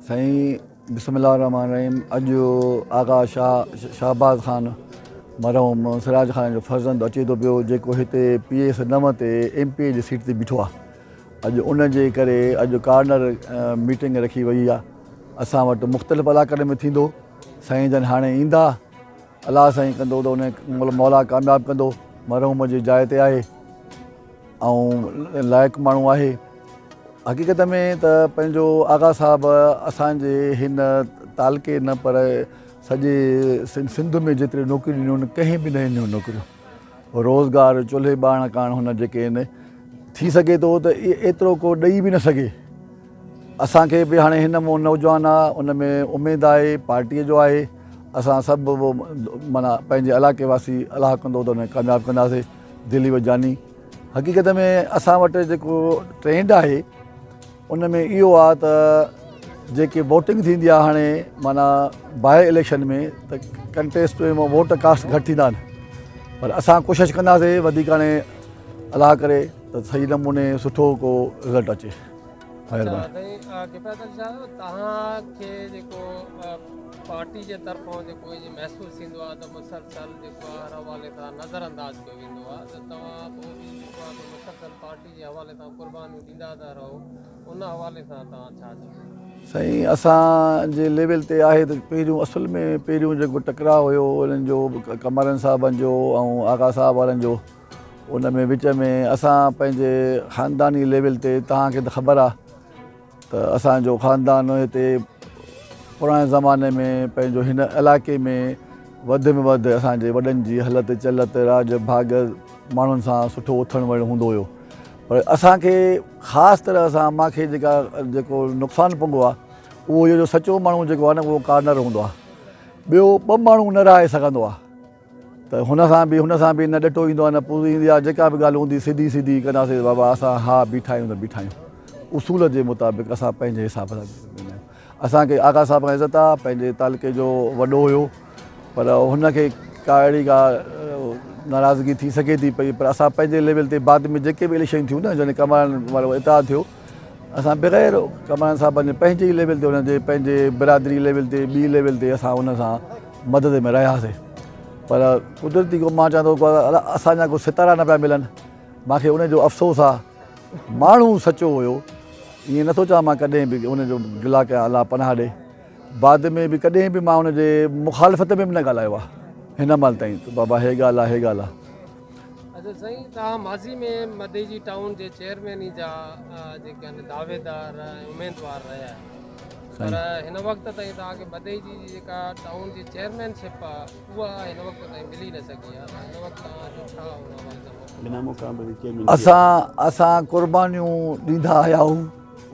साईं बिस्मिल्लाहिर्रहमानिर्रहीम। अॼु आगा शाहबाज़ ख़ान मरहूम सिराज ख़ान जो फर्ज़ंद अचे थो पियो, जेको हिते PS 9 ते MP जी सीट ते बीठो आहे। अॼु उन जे करे अॼु कार्नर मीटिंग रखी वई आहे। असां वटि मुख़्तलिफ़ इलाइक़नि में थींदो। साईं जन हाणे ईंदा, अलाह साईं कंदो त उन मौला कामयाबु कंदो। मरहूम जी जाइ ते आहे ऐं लाइक़ु माण्हू आहे। हक़ीक़त में त पंहिंजो आगा साहब असांजे हिन तालके न पर सॼे सिंध में जेतिरी नौकरियूं ॾिनियूं आहिनि, कंहिं बि न ॾिनियूं नौकरियूं। रोज़गार चुल्हे बारण कारण हुन जेके आहिनि, थी सघे थो त एतिरो को ॾेई बि न सघे। असांखे बि हाणे हिन में नौजवान आहे, उन में उमेदु आहे, पार्टीअ जो आहे। असां सभु माना पंहिंजे इलाइक़े वासी अलाह कंदो त हुन कामयाबु कंदासीं दिली व जानी। हक़ीक़त में असां वटि जेको ट्रेंड आहे उन में इहो आहे त जेके वोटिंग थींदी आहे हाणे माना बाए इलेक्शन में, त कंटेस्ट में वोट कास्ट घटि थींदा आहिनि, पर असां कोशिशि कंदासीं वधीक हाणे अलाह करे त सही नमूने सुठो को रिज़ल्ट अचे। तव्हांखे जेको पार्टी जे तरफ़ां जेको महसूसु थींदो आहे त मुसलसल जेको आहे हर हवाले सां नज़रअंदाज़ कयो वेंदो आहे, त तव्हां पोइ बि जेको आहे मुसलसल पार्टी जे हवाले सां क़ुर्बानियूं ॾींदा था रहो, उन हवाले सां तव्हां छा चओ? साईं असांजे लेवल ते आहे त पहिरियों जेको टकराव हुयो उन्हनि जो कमरन साहबनि जो ऐं आगा साहब वारनि जो, उन में विच में असां पंहिंजे ख़ानदानी लेवल ते, तव्हांखे त ख़बर आहे त असांजो ख़ानदान हिते पुराणे ज़माने में पंहिंजो हिन इलाइक़े में वधि में वधि असांजे वॾनि जी हलत चलत राज भाग माण्हुनि सां सुठो उथणु वेहणु हूंदो हुयो। पर असांखे ख़ासि तरह सां मूंखे जेको नुक़सानु पवंदो आहे उहो इहो जो सचो माण्हू जेको आहे न उहो कार्नर हूंदो आहे। ॿियो 2 माण्हू न रहाए सघंदो आहे, त हुन सां बि न ॾिठो ईंदो आहे न पूरी ईंदी आहे। जेका बि ॻाल्हि हूंदी सिधी कंदासीं, बाबा असां हा बीठा आहियूं त बीठा आहियूं। उसूल जे मुताबिक़ असां पंहिंजे हिसाब सां वेंदा आहियूं। असांखे आगा साहब खां इज़त आहे, पंहिंजे तालके जो वॾो हुयो, पर हुनखे का अहिड़ी का नाराज़गी थी सघे थी पई। पर असां पंहिंजे लेवल ते बाद में जेके बि इलेक्शन थियूं न, जॾहिं कमरन वारो इतिहाद थियो, असां बग़ैर कमरन साहबनि जे पंहिंजे ई लेवल ते, हुनजे पंहिंजे बिरादरी लेवल ते, ॿी लेवल ते असां हुन सां मदद में रहियासीं। पर कुदरती को मां चवां थो असांजा को सितारा न पिया मिलनि। मूंखे उनजो अफ़सोस आहे। माण्हू सचो हुयो, ईअं नथो चवां मां कॾहिं बि उनजो गिला कया, अलाह पनाह ॾे। बाद में बि कॾहिं बि मां हुनजे मुखालफ़त में बि न ॻाल्हायो आहे हिन महिल ताईं, त बाबा हे ॻाल्हि आहे, हे ॻाल्हि आहे। अच्छा साईं, तव्हां माज़ी में मदेजी टाउन जे चेयरमैनी जा जेके आहिनि दावेदार ऐं उमेदवार रहिया आहिनि, पर हिन वक़्त ताईं तव्हांखे मदेजी जी जेका टाउन जी चेयरमैनशिप आहे उहा हिन वक़्त ताईं मिली न सघी आहे। हिन वक़्तु तव्हांजो छा असां क़ुर्बानियूं ॾींदा आया आहियूं।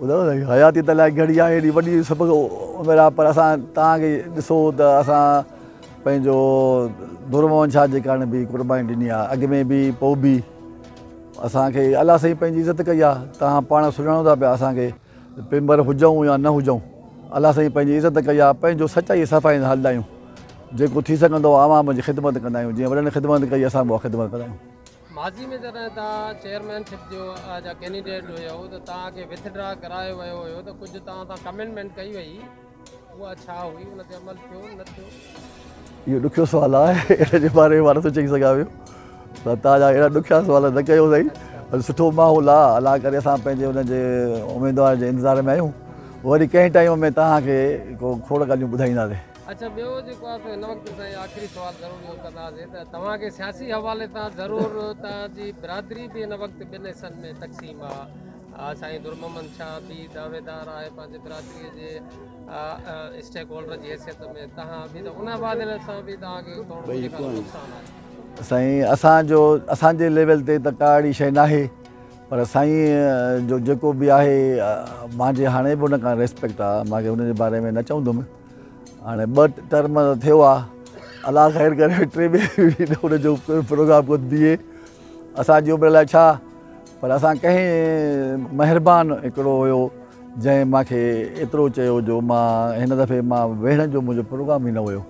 ॿुधो हयाती त लाइ घड़ी आहे, हेॾी वॾी सभु उमिरि आहे, पर असां तव्हांखे ॾिसो त असां पंहिंजो दुरमोहन शाह जे कारण बि क़ुर्बानी ॾिनी आहे, अॻु में बि पोइ बि। असांखे अलाह साईं पंहिंजी इज़त कई आहे। तव्हां पाण सुञाणो था पिया असांखे, मेंबर हुजूं या न हुजूं, अलाह साईं पंहिंजी इज़त कई आहे। पंहिंजो सचाई सफ़ाई हलंदा आहियूं, जेको थी सघंदो आहे आवाम जी ख़िदमत कंदा आहियूं। जीअं वॾनि ख़िदमत कई, असां बि उहा ख़िदमत कंदा आहियूं। माज़ी में जॾहिं तव्हां चेयरमैनशिप जो जा कैंडिडेट हुयो त तव्हांखे विथड्रा करायो वियो हुयो, त कुझु तव्हां सां कमिटमेंट कई वई, उहा छा हुई, उन ते अमल थियो न थियो? इहो ॾुखियो सुवालु आहे, इन जे बारे में मां नथो चई सघां पियो। त तव्हांजा अहिड़ा ॾुखिया सुवाल न कयो साईं। सुठो माहौल आहे, अलाह करे असां पंहिंजे हुनजे उमेदवार जे इंतज़ार में आहियूं। वरी कंहिं टाइम में तव्हांखे को खोड़ ॻाल्हियूं ॿुधाईंदासीं। अच्छा, ॿियो जेको आहे हिन वक़्तु ताईं आख़िरी सुवालु ज़रूरु कंदासीं त तव्हांखे सियासी हवाले सां ज़रूरु तव्हांजी बिरादरी बि हिन वक़्तु 2 हिसनि में तक़सीम आहे। साईं दुरमोहन शाह बि दावेदार आहे पंहिंजे बिरादरीअ जे स्टेक होल्डर जी हैसियत में, तव्हां बि त उन हवाले सां बि तव्हांखे थोरो नुक़सानु आहे। साईं असांजे लेवल ते त का अहिड़ी शइ न आहे, पर साईं जो जेको बि आहे मुंहिंजे हाणे बि हुन खां रिस्पेक्ट आहे, मूंखे हुनजे बारे में न चवंदुमि। हाणे 2 टर्म थियो आहे, अलाह ख़ैर करे 3 में बि हुनजो प्रोग्राम कोन बीहे। असांजी उमिरि लाइ छा, पर असां कंहिं महिरबान हिकिड़ो हुयो जंहिं मूंखे एतिरो चयो जो मां हिन दफ़े मां वेहण जो मुंहिंजो प्रोग्राम ई न हुयो,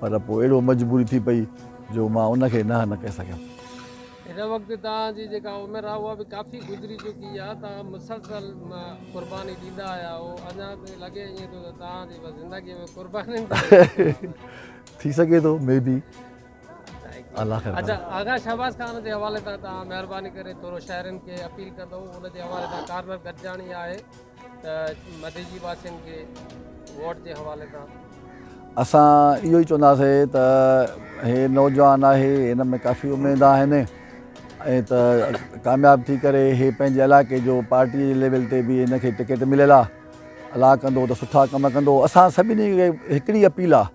पर पोइ अहिड़ो मजबूरी थी पई जो मां उनखे न करे सघियुमि। हिन वक़्तु तव्हांजी जेका उमिरि आहे उहा बि काफ़ी गुज़री चुकी आहे। तव्हां मुसलसल क़ुर्बानी ॾींदा आया हो, अञा बि लॻे ईअं थो त तव्हांजी ज़िंदगीअ में क़ुर्बानी थी सघे थो मे बी अलाह ख़ैर अच्छा आगा शहबाज़ खान जे हवाले सां तव्हां महिरबानी करे थोरो शहरनि खे अपील कंदो, उन जे हवाले सां कारगर गॾिजाणी आहे त मधेजी वासियुनि खे वोट जे हवाले सां असां इहो ई चवंदासीं त हे नौजवान आहे, हिन में काफ़ी उमेद आहिनि ऐं त कामयाबु थी करे हे पंहिंजे इलाइक़े जो पार्टी जे लेवल ते बि हिनखे टिकट मिलियल आहे, अलाह कंदो त सुठा कम कंदो। असां सभिनी खे हिकिड़ी अपील आहे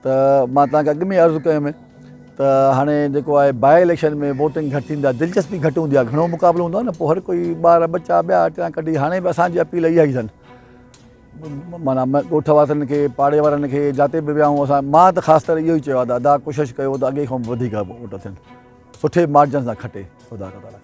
त मां तव्हांखे अॻु में अर्ज़ु कयुमि त हाणे जेको आहे बाए इलेक्शन में वोटिंग घटि थींदी आहे, दिलचस्पी घटि हूंदी आहे, घणो मुक़ाबिलो हूंदो आहे न, पोइ हर कोई ॿार बच्चा ॿिया टिया कढी। हाणे बि असांजी अपील इहा ई अथनि, माना ॻोठ वारनि खे, पाड़े वारनि खे, जिते बि विया आहियूं असां, मां त ख़ासि करे इहो ई चयो आहे त अदा कोशिशि कयो त अॻे खां वधीक वोट थियनि, सुठे मार्जन सां खटे ख़ुदा ताला।